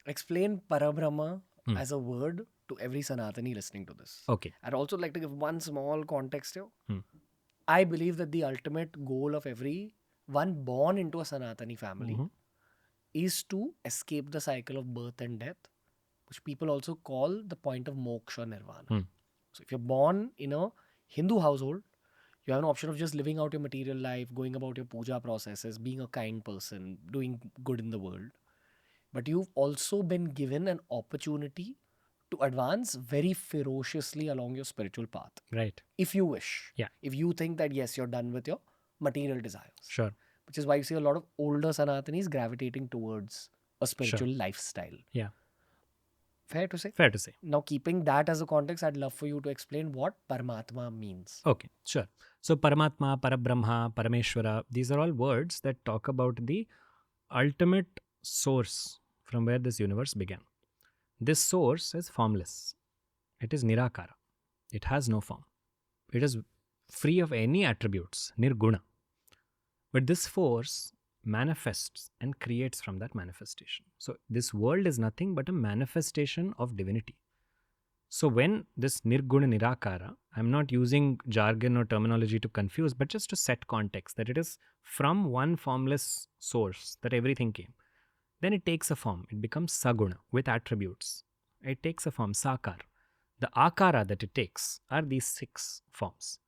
explain Parabrahma as a word to every Sanatani listening to this. Okay. I'd also like to give one small context here. Hmm. I believe that the ultimate goal of every one born into a Sanatani family is to escape the cycle of birth and death, which people also call the point of moksha nirvana. So if you're born in a Hindu household, you have an option of just living out your material life, going about your puja processes, being a kind person, doing good in the world. But you've also been given an opportunity to advance very ferociously along your spiritual path. Right. If you wish. Yeah. If you think that, yes, you're done with your material desires. Sure. Which is why you see a lot of older Sanatanis gravitating towards a spiritual lifestyle. Yeah. Fair to say? Fair to say. Now, keeping that as a context, I'd love for you to explain what Paramatma means. Okay, sure. So Paramatma, Parabrahma, Parameshwara, these are all words that talk about the ultimate source from where this universe began. This source is formless. It is Nirakara. It has no form. It is free of any attributes, Nirguna. But this force manifests and creates from that manifestation. So this world is nothing but a manifestation of divinity. So when this Nirguna Nirakara, I'm not using jargon or terminology to confuse, but just to set context that it is from one formless source that everything came. Then it takes a form. It becomes Saguna with attributes. It takes a form, Sakar. The Akara that it takes are these 6 forms.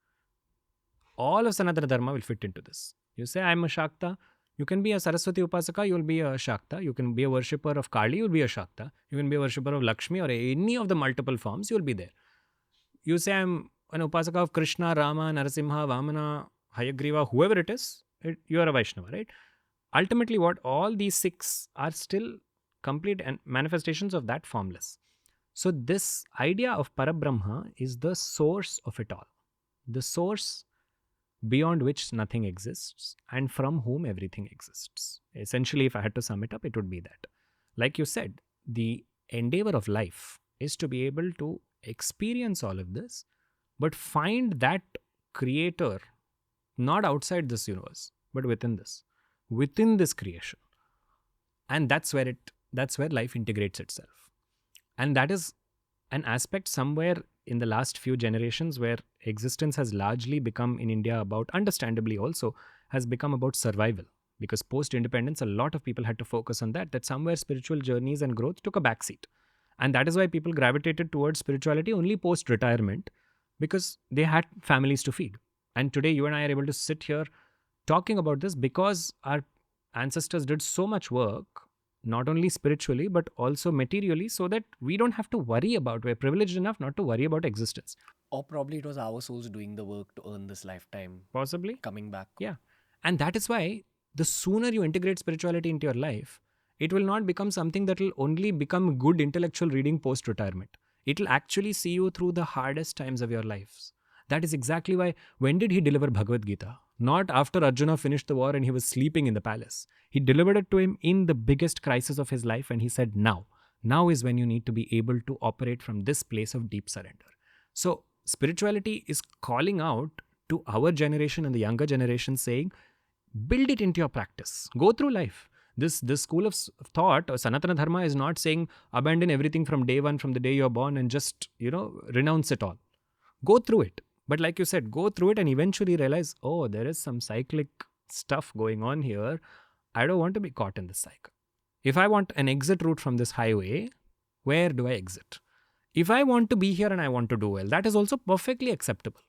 All of Sanatana Dharma will fit into this. You say, I'm a Shakta. You can be a Saraswati Upasaka, you will be a Shakta. You can be a worshipper of Kali, you will be a Shakta. You can be a worshipper of Lakshmi or any of the multiple forms, you will be there. You say, I'm an Upasaka of Krishna, Rama, Narasimha, Vamana, Hayagriva, whoever it is, you are a Vaishnava, right? Ultimately, what all these 6 are still complete and manifestations of that formless. So this idea of Parabrahma is the source of it all. The source beyond which nothing exists and from whom everything exists. Essentially, if I had to sum it up, it would be that. Like you said, the endeavor of life is to be able to experience all of this, but find that creator not outside this universe, but within this creation. And that's where life integrates itself. And that is an aspect somewhere in the last few generations where existence has largely become in India about, understandably also, has become about survival. Because post-independence, a lot of people had to focus on that somewhere spiritual journeys and growth took a backseat. And that is why people gravitated towards spirituality only post-retirement, because they had families to feed. And today you and I are able to sit here talking about this because our ancestors did so much work, not only spiritually, but also materially, so that we don't have to worry about, we're privileged enough not to worry about existence. Or probably it was our souls doing the work to earn this lifetime. Possibly. Coming back. Yeah. And that is why the sooner you integrate spirituality into your life, it will not become something that will only become good intellectual reading post-retirement. It will actually see you through the hardest times of your lives. That is exactly why, when did he deliver Bhagavad Gita? Not after Arjuna finished the war and he was sleeping in the palace. He delivered it to him in the biggest crisis of his life and he said, now is when you need to be able to operate from this place of deep surrender. So spirituality is calling out to our generation and the younger generation saying, build it into your practice. Go through life. This school of thought, or Sanatana Dharma, is not saying abandon everything from day one, from the day you're born and just, renounce it all. Go through it. But like you said, go through it and eventually realize, oh, there is some cyclic stuff going on here. I don't want to be caught in this cycle. If I want an exit route from this highway, where do I exit? If I want to be here and I want to do well, that is also perfectly acceptable.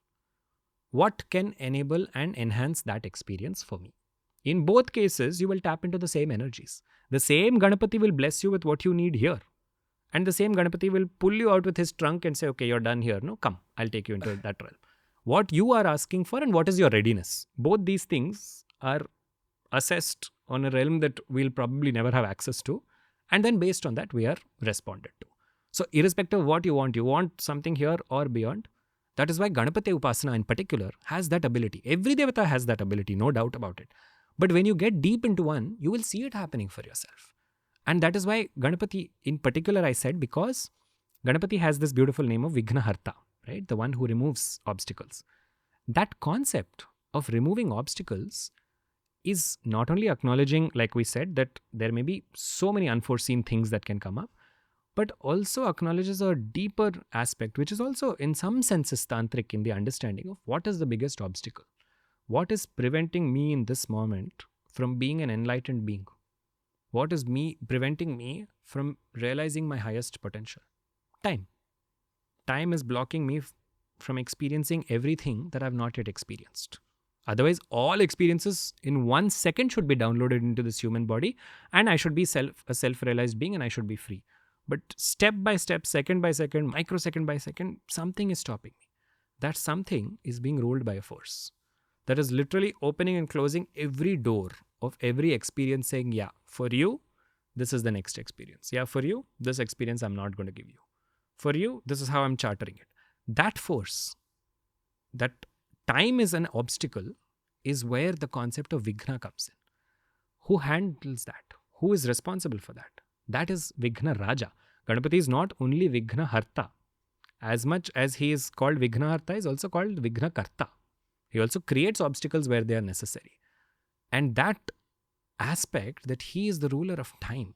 What can enable and enhance that experience for me? In both cases, you will tap into the same energies. The same Ganapati will bless you with what you need here. And the same Ganapati will pull you out with his trunk and say, okay, you're done here. No, come, I'll take you into that realm. What you are asking for and what is your readiness. Both these things are assessed on a realm that we'll probably never have access to. And then based on that, we are responded to. So irrespective of what you want something here or beyond. That is why Ganapati Upasana in particular has that ability. Every Devata has that ability, no doubt about it. But when you get deep into one, you will see it happening for yourself. And that is why Ganapati in particular I said, because Ganapati has this beautiful name of Vignaharta, right? The one who removes obstacles. That concept of removing obstacles is not only acknowledging, like we said, that there may be so many unforeseen things that can come up, but also acknowledges a deeper aspect, which is also in some senses tantric in the understanding of what is the biggest obstacle. What is preventing me in this moment from being an enlightened being? What is preventing me from realizing my highest potential? Time. Time is blocking me from experiencing everything that I've not yet experienced. Otherwise, all experiences in 1 second should be downloaded into this human body, and I should be a self-realized being, and I should be free. But step by step, second by second, microsecond by second, something is stopping me. That something is being ruled by a force that is literally opening and closing every door of every experience, saying, yeah, for you, this is the next experience. Yeah, for you, this experience I'm not going to give you. For you, this is how I'm chartering it. That force, that time is an obstacle, is where the concept of Vighna comes in. Who handles that? Who is responsible for that? That is Vighna Raja. Ganapati is not only Vighna Harta. As much as he is called Vighna Harta, he is also called Vighna Karta. He also creates obstacles where they are necessary. And that aspect, that he is the ruler of time,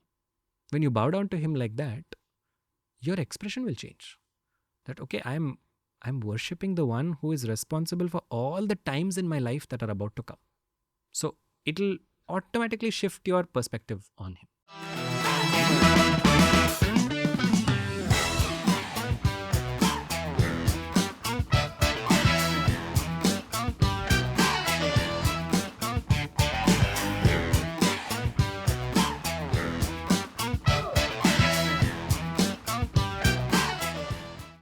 when you bow down to him like that, your expression will change. That, okay, I'm worshipping the one who is responsible for all the times in my life that are about to come. So it'll automatically shift your perspective on him.